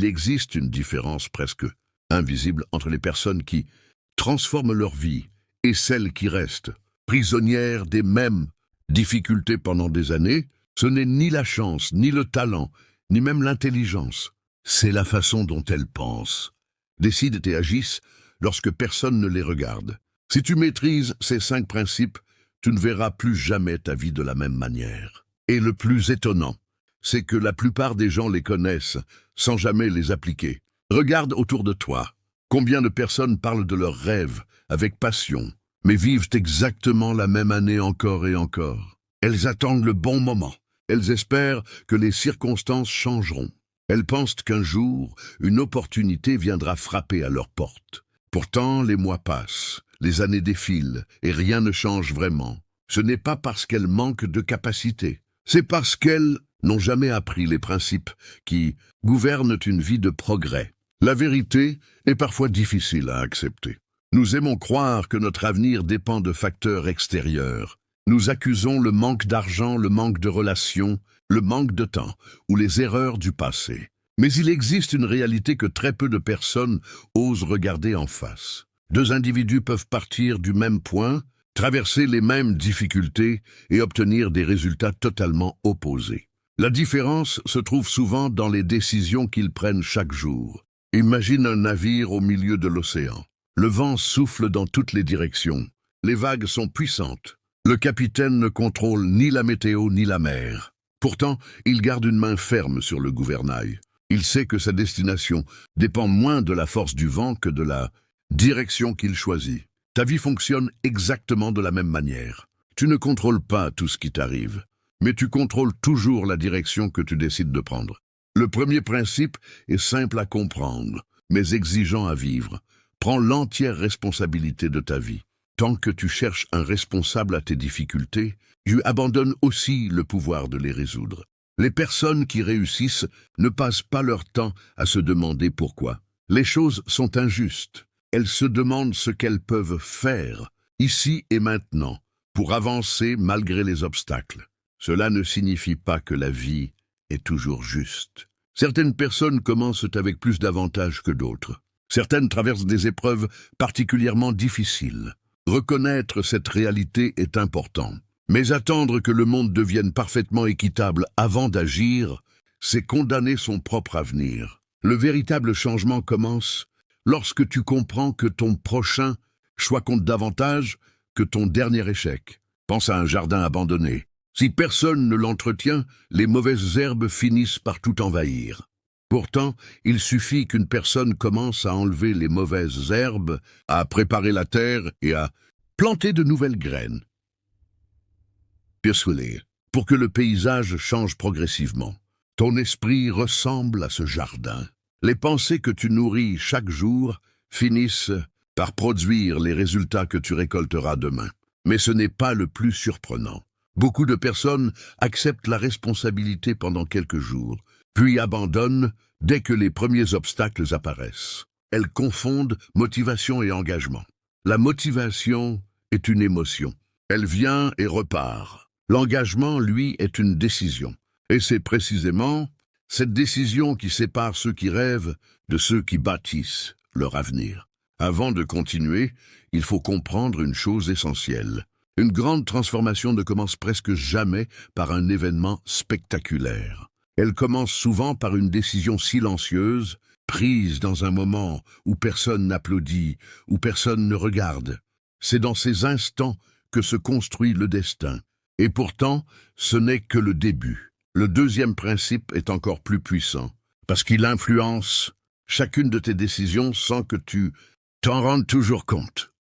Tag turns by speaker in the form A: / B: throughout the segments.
A: Il existe une différence presque invisible entre les personnes qui transforment leur vie et celles qui restent prisonnières des mêmes difficultés pendant des années. Ce n'est ni la chance, ni le talent, ni même l'intelligence. C'est la façon dont elles pensent, décident et agissent lorsque personne ne les regarde. Si tu maîtrises ces 5 principes, tu ne verras plus jamais ta vie de la même manière. Et le plus étonnant, c'est que la plupart des gens les connaissent sans jamais les appliquer. Regarde autour de toi. Combien de personnes parlent de leurs rêves avec passion, mais vivent exactement la même année encore et encore. Elles attendent le bon moment. Elles espèrent que les circonstances changeront. Elles pensent qu'un jour, une opportunité viendra frapper à leur porte. Pourtant, les mois passent, les années défilent, et rien ne change vraiment. Ce n'est pas parce qu'elles manquent de capacité. C'est parce qu'elles n'ont jamais appris les principes qui gouvernent une vie de progrès. La vérité est parfois difficile à accepter. Nous aimons croire que notre avenir dépend de facteurs extérieurs. Nous accusons le manque d'argent, le manque de relations, le manque de temps ou les erreurs du passé. Mais il existe une réalité que très peu de personnes osent regarder en face. 2 individus peuvent partir du même point, traverser les mêmes difficultés et obtenir des résultats totalement opposés. La différence se trouve souvent dans les décisions qu'ils prennent chaque jour. Imagine un navire au milieu de l'océan. Le vent souffle dans toutes les directions. Les vagues sont puissantes. Le capitaine ne contrôle ni la météo ni la mer. Pourtant, il garde une main ferme sur le gouvernail. Il sait que sa destination dépend moins de la force du vent que de la direction qu'il choisit. Ta vie fonctionne exactement de la même manière. Tu ne contrôles pas tout ce qui t'arrive, mais tu contrôles toujours la direction que tu décides de prendre. Le premier principe est simple à comprendre, mais exigeant à vivre. Prends l'entière responsabilité de ta vie. Tant que tu cherches un responsable à tes difficultés, tu abandonnes aussi le pouvoir de les résoudre. Les personnes qui réussissent ne passent pas leur temps à se demander pourquoi. Les choses sont injustes. Elles se demandent ce qu'elles peuvent faire, ici et maintenant, pour avancer malgré les obstacles. Cela ne signifie pas que la vie est toujours juste. Certaines personnes commencent avec plus d'avantages que d'autres. Certaines traversent des épreuves particulièrement difficiles. Reconnaître cette réalité est important. Mais attendre que le monde devienne parfaitement équitable avant d'agir, c'est condamner son propre avenir. Le véritable changement commence lorsque tu comprends que ton prochain choix compte davantage que ton dernier échec. Pense à un jardin abandonné. Si personne ne l'entretient, les mauvaises herbes finissent par tout envahir. Pourtant, il suffit qu'une personne commence à enlever les mauvaises herbes, à préparer la terre et à planter de nouvelles graines. Pour que le paysage change progressivement, ton esprit ressemble à ce jardin. Les pensées que tu nourris chaque jour finissent par produire les résultats que tu récolteras demain. Mais ce n'est pas le plus surprenant. Beaucoup de personnes acceptent la responsabilité pendant quelques jours, puis abandonnent dès que les premiers obstacles apparaissent. Elles confondent motivation et engagement. La motivation est une émotion. Elle vient et repart. L'engagement, lui, est une décision. Et c'est précisément cette décision qui sépare ceux qui rêvent de ceux qui bâtissent leur avenir. Avant de continuer, il faut comprendre une chose essentielle. Une grande transformation ne commence presque jamais par un événement spectaculaire. Elle commence souvent par une décision silencieuse, prise dans un moment où personne n'applaudit, où personne ne regarde. C'est dans ces instants que se construit le destin. Et pourtant, ce n'est que le début. Le deuxième principe est encore plus puissant, parce qu'il influence chacune de tes décisions sans que tu t'en rendes toujours compte.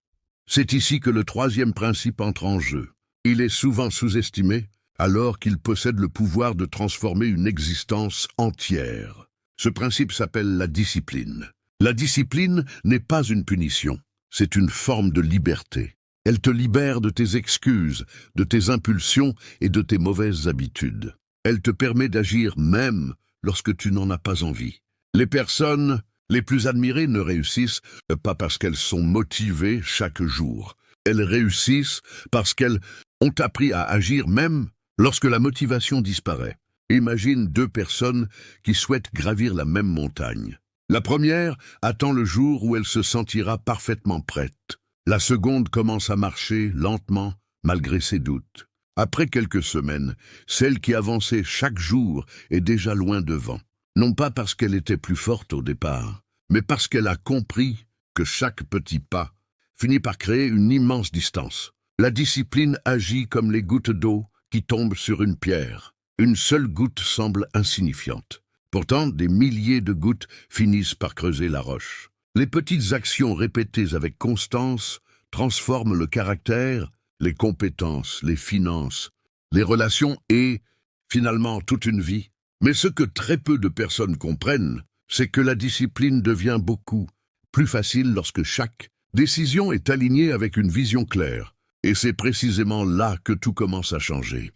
A: C'est ici que le troisième principe entre en jeu. Il est souvent sous-estimé, alors qu'il possède le pouvoir de transformer une existence entière. Ce principe s'appelle la discipline. La discipline n'est pas une punition, c'est une forme de liberté. Elle te libère de tes excuses, de tes impulsions et de tes mauvaises habitudes. Elle te permet d'agir même lorsque tu n'en as pas envie. Les personnes les plus admirées ne réussissent pas parce qu'elles sont motivées chaque jour. Elles réussissent parce qu'elles ont appris à agir même lorsque la motivation disparaît. Imagine deux personnes qui souhaitent gravir la même montagne. La première attend le jour où elle se sentira parfaitement prête. La seconde commence à marcher lentement, malgré ses doutes. Après quelques semaines, celle qui avançait chaque jour est déjà loin devant. Non pas parce qu'elle était plus forte au départ, mais parce qu'elle a compris que chaque petit pas finit par créer une immense distance. La discipline agit comme les gouttes d'eau qui tombent sur une pierre. Une seule goutte semble insignifiante. Pourtant, des milliers de gouttes finissent par creuser la roche. Les petites actions répétées avec constance transforment le caractère, les compétences, les finances, les relations et, finalement, toute une vie. Mais ce que très peu de personnes comprennent, c'est que la discipline devient beaucoup plus facile lorsque chaque décision est alignée avec une vision claire. Et c'est précisément là que tout commence à changer.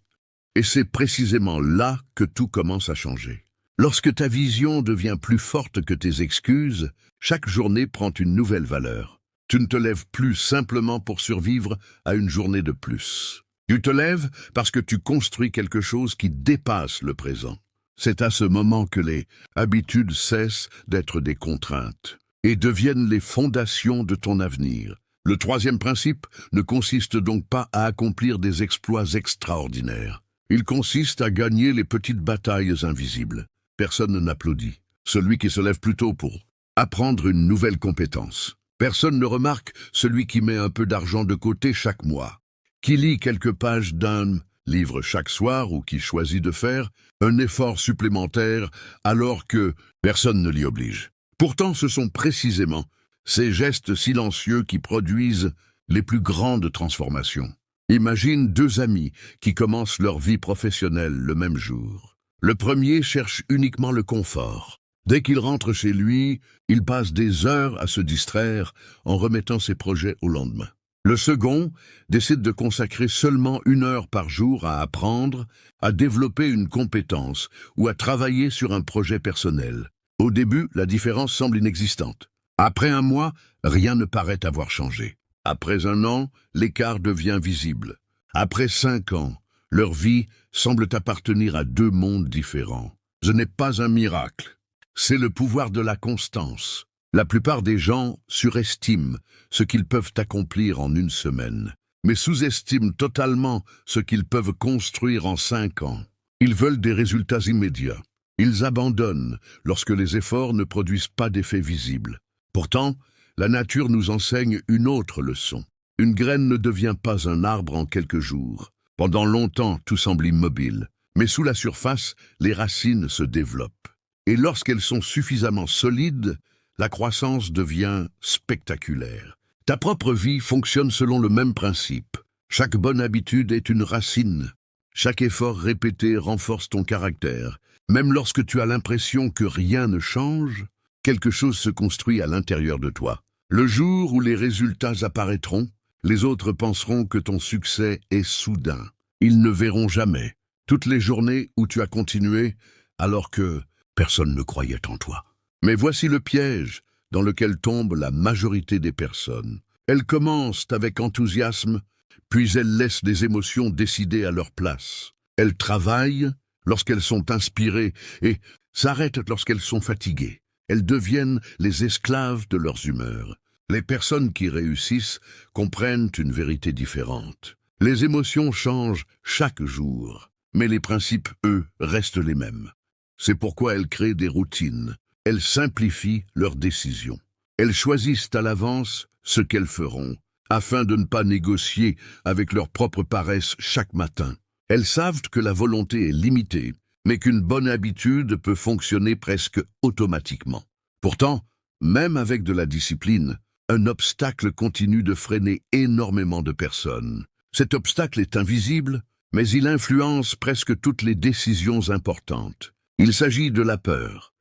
A: Lorsque ta vision devient plus forte que tes excuses, chaque journée prend une nouvelle valeur. Tu ne te lèves plus simplement pour survivre à une journée de plus. Tu te lèves parce que tu construis quelque chose qui dépasse le présent. C'est à ce moment que les habitudes cessent d'être des contraintes et deviennent les fondations de ton avenir. Le troisième principe ne consiste donc pas à accomplir des exploits extraordinaires. Il consiste à gagner les petites batailles invisibles. Personne n'applaudit. Celui qui se lève plus tôt pour apprendre une nouvelle compétence. Personne ne remarque celui qui met un peu d'argent de côté chaque mois, qui lit quelques pages d'un livre chaque soir ou qui choisit de faire un effort supplémentaire alors que personne ne l'y oblige. Pourtant, ce sont précisément ces gestes silencieux qui produisent les plus grandes transformations. Imagine deux amis qui commencent leur vie professionnelle le même jour. Le premier cherche uniquement le confort. Dès qu'il rentre chez lui, il passe des heures à se distraire en remettant ses projets au lendemain. Le second décide de consacrer seulement 1 heure par jour à apprendre, à développer une compétence ou à travailler sur un projet personnel. Au début, la différence semble inexistante. Après 1 mois, rien ne paraît avoir changé. Après 1 an, l'écart devient visible. Après 5 ans, leur vie semble appartenir à 2 mondes différents. Ce n'est pas un miracle. C'est le pouvoir de la constance. La plupart des gens surestiment ce qu'ils peuvent accomplir en 1 semaine, mais sous-estiment totalement ce qu'ils peuvent construire en 5 ans. Ils veulent des résultats immédiats. Ils abandonnent lorsque les efforts ne produisent pas d'effet visible. Pourtant, la nature nous enseigne une autre leçon. Une graine ne devient pas un arbre en quelques jours. Pendant longtemps, tout semble immobile. Mais sous la surface, les racines se développent. Et lorsqu'elles sont suffisamment solides, la croissance devient spectaculaire. Ta propre vie fonctionne selon le même principe. Chaque bonne habitude est une racine. Chaque effort répété renforce ton caractère. Même lorsque tu as l'impression que rien ne change, quelque chose se construit à l'intérieur de toi. Le jour où les résultats apparaîtront, les autres penseront que ton succès est soudain. Ils ne verront jamais toutes les journées où tu as continué alors que personne ne croyait en toi. Mais voici le piège dans lequel tombe la majorité des personnes. Elles commencent avec enthousiasme, puis elles laissent les émotions décider à leur place. Elles travaillent lorsqu'elles sont inspirées et s'arrêtent lorsqu'elles sont fatiguées. Elles deviennent les esclaves de leurs humeurs. Les personnes qui réussissent comprennent une vérité différente. Les émotions changent chaque jour, mais les principes, eux, restent les mêmes. C'est pourquoi elles créent des routines. Elles simplifient leurs décisions. Elles choisissent à l'avance ce qu'elles feront, afin de ne pas négocier avec leur propre paresse chaque matin. Elles savent que la volonté est limitée, mais qu'une bonne habitude peut fonctionner presque automatiquement. Pourtant, même avec de la discipline, un obstacle continue de freiner énormément de personnes. Cet obstacle est invisible, mais il influence presque toutes les décisions importantes. Il s'agit de la peur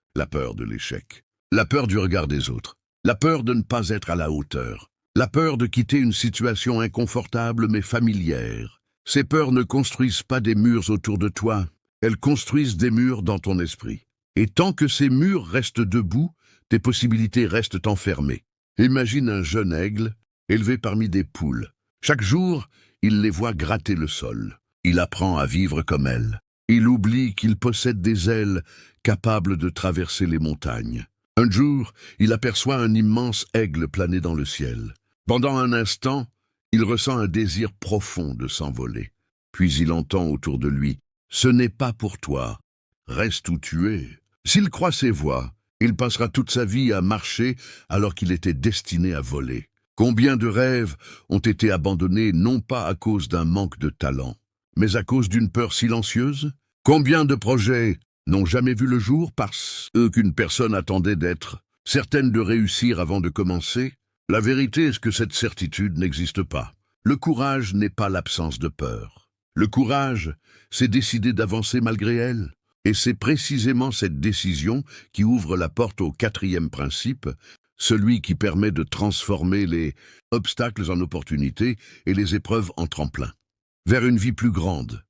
A: de l'échec, la peur du regard des autres, la peur de ne pas être à la hauteur, la peur de quitter une situation inconfortable mais familière. Ces peurs ne construisent pas des murs autour de toi, elles construisent des murs dans ton esprit. Et tant que ces murs restent debout, tes possibilités restent enfermées. Imagine un jeune aigle élevé parmi des poules. Chaque jour, il les voit gratter le sol. Il apprend à vivre comme elles. Il oublie qu'il possède des ailes capables de traverser les montagnes. Un jour, il aperçoit un immense aigle planer dans le ciel. Pendant un instant, il ressent un désir profond de s'envoler. Puis il entend autour de lui « Ce n'est pas pour toi, reste où tu es ». S'il croit ces voix, il passera toute sa vie à marcher alors qu'il était destiné à voler. Combien de rêves ont été abandonnés non pas à cause d'un manque de talent, mais à cause d'une peur silencieuse? Combien de projets n'ont jamais vu le jour parce qu'une personne attendait d'être certaine de réussir avant de commencer? La vérité est que cette certitude n'existe pas. Le courage n'est pas l'absence de peur. Le courage, c'est décider d'avancer malgré elle. Et c'est précisément cette décision qui ouvre la porte au 4e principe, celui qui permet de transformer les obstacles en opportunités et les épreuves en tremplin, vers une vie plus grande.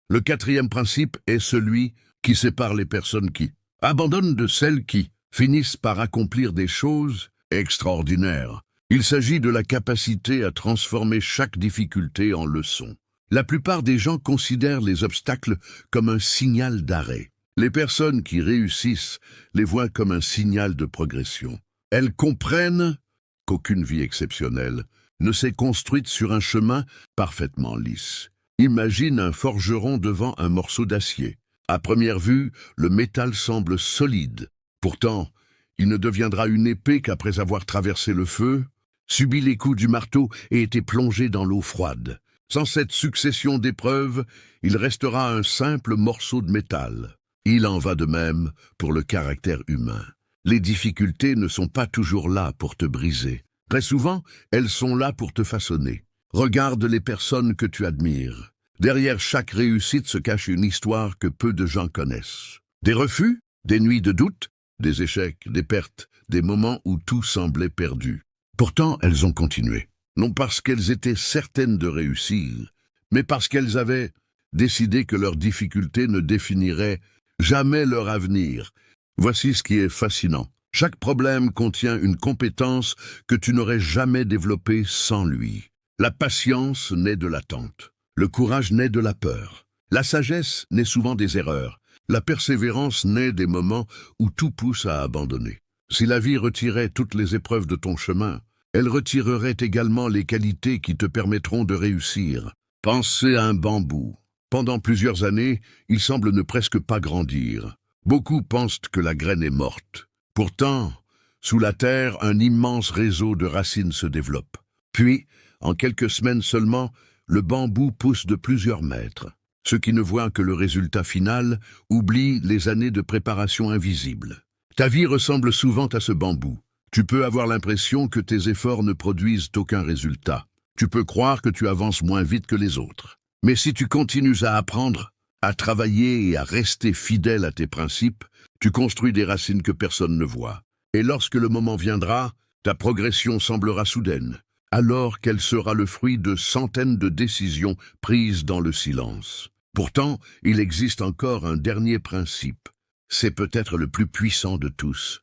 A: Le 4e principe est celui qui sépare les personnes qui abandonnent de celles qui finissent par accomplir des choses extraordinaires. Il s'agit de la capacité à transformer chaque difficulté en leçon. La plupart des gens considèrent les obstacles comme un signal d'arrêt. Les personnes qui réussissent les voient comme un signal de progression. Elles comprennent qu'aucune vie exceptionnelle ne s'est construite sur un chemin parfaitement lisse. Imagine un forgeron devant un morceau d'acier. À première vue, le métal semble solide. Pourtant, il ne deviendra une épée qu'après avoir traversé le feu, subi les coups du marteau et été plongé dans l'eau froide. Sans cette succession d'épreuves, il restera un simple morceau de métal. Il en va de même pour le caractère humain. Les difficultés ne sont pas toujours là pour te briser. Très souvent, elles sont là pour te façonner. Regarde les personnes que tu admires. Derrière chaque réussite se cache une histoire que peu de gens connaissent. Des refus, des nuits de doute, des échecs, des pertes, des moments où tout semblait perdu. Pourtant, elles ont continué. Non parce qu'elles étaient certaines de réussir, mais parce qu'elles avaient décidé que leurs difficultés ne définiraient jamais leur avenir. Voici ce qui est fascinant. Chaque problème contient une compétence que tu n'aurais jamais développée sans lui. La patience naît de l'attente. Le courage naît de la peur. La sagesse naît souvent des erreurs. La persévérance naît des moments où tout pousse à abandonner. Si la vie retirait toutes les épreuves de ton chemin, elle retirerait également les qualités qui te permettront de réussir. Pensez à un bambou. Pendant plusieurs années, il semble ne presque pas grandir. Beaucoup pensent que la graine est morte. Pourtant, sous la terre, un immense réseau de racines se développe. Puis, en quelques semaines seulement, le bambou pousse de plusieurs mètres. Ceux qui ne voient que le résultat final oublient les années de préparation invisible. Ta vie ressemble souvent à ce bambou. Tu peux avoir l'impression que tes efforts ne produisent aucun résultat. Tu peux croire que tu avances moins vite que les autres. Mais si tu continues à apprendre, à travailler et à rester fidèle à tes principes, tu construis des racines que personne ne voit. Et lorsque le moment viendra, ta progression semblera soudaine, alors qu'elle sera le fruit de centaines de décisions prises dans le silence. Pourtant, il existe encore un dernier principe. C'est peut-être le plus puissant de tous.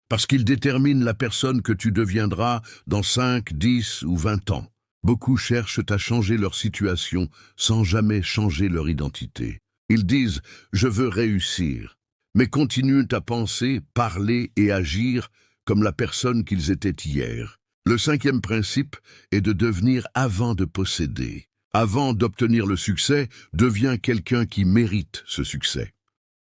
A: Parce qu'il détermine la personne que tu deviendras dans 5, 10 ou 20 ans. Beaucoup cherchent à changer leur situation sans jamais changer leur identité. Ils disent « je veux réussir », mais continuent à penser, parler et agir comme la personne qu'ils étaient hier. Le 5e principe est de devenir avant de posséder. Avant d'obtenir le succès, deviens quelqu'un qui mérite ce succès.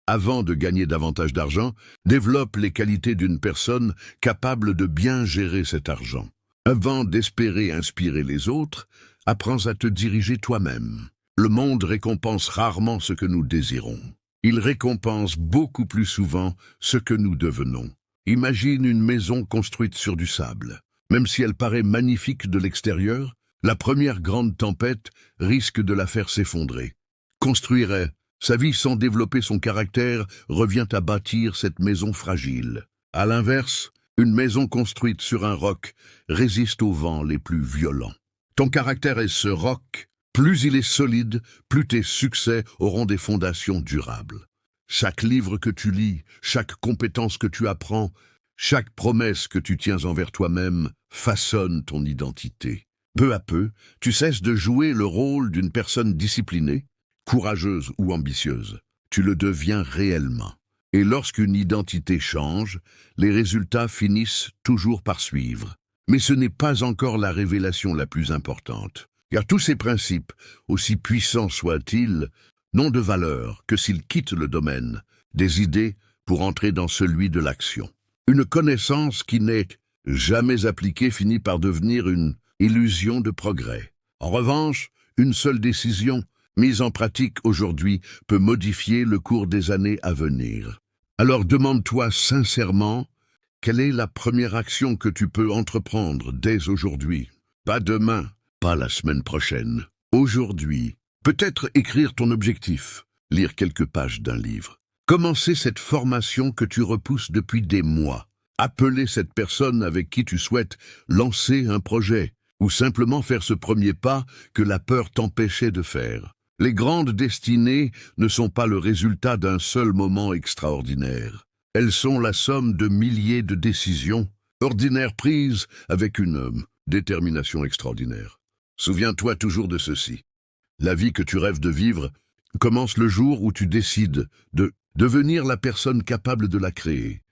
A: Avant de gagner davantage d'argent, développe les qualités d'une personne capable de bien gérer cet argent. Avant d'espérer inspirer les autres, apprends à te diriger toi-même. Le monde récompense rarement ce que nous désirons. Il récompense beaucoup plus souvent ce que nous devenons. Imagine une maison construite sur du sable. Même si elle paraît magnifique de l'extérieur, la première grande tempête risque de la faire s'effondrer. Construire sa vie sans développer son caractère revient à bâtir cette maison fragile. À l'inverse, une maison construite sur un roc résiste aux vents les plus violents. Ton caractère est ce roc. Plus il est solide, plus tes succès auront des fondations durables. Chaque livre que tu lis, chaque compétence que tu apprends, chaque promesse que tu tiens envers toi-même façonne ton identité. Peu à peu, tu cesses de jouer le rôle d'une personne disciplinée, courageuse ou ambitieuse. tu le deviens réellement. Et lorsqu'une identité change, les résultats finissent toujours par suivre. Mais ce n'est pas encore la révélation la plus importante, car tous ces principes, aussi puissants soient-ils, n'ont de valeur que s'ils quittent le domaine des idées pour entrer dans celui de l'action. Une connaissance qui n'est jamais appliquée finit par devenir une illusion de progrès. En revanche, une seule décision mise en pratique aujourd'hui peut modifier le cours des années à venir. Alors demande-toi sincèrement, quelle est la première action que tu peux entreprendre dès aujourd'hui? Pas demain, pas la semaine prochaine. Aujourd'hui, peut-être écrire ton objectif, lire quelques pages d'un livre. Commencer cette formation que tu repousses depuis des mois. Appeler cette personne avec qui tu souhaites lancer un projet, ou simplement faire ce premier pas que la peur t'empêchait de faire. Les grandes destinées ne sont pas le résultat d'un seul moment extraordinaire. Elles sont la somme de milliers de décisions, ordinaires prises avec une détermination extraordinaire. Souviens-toi toujours de ceci. La vie que tu rêves de vivre commence le jour où tu décides de devenir la personne capable de la créer.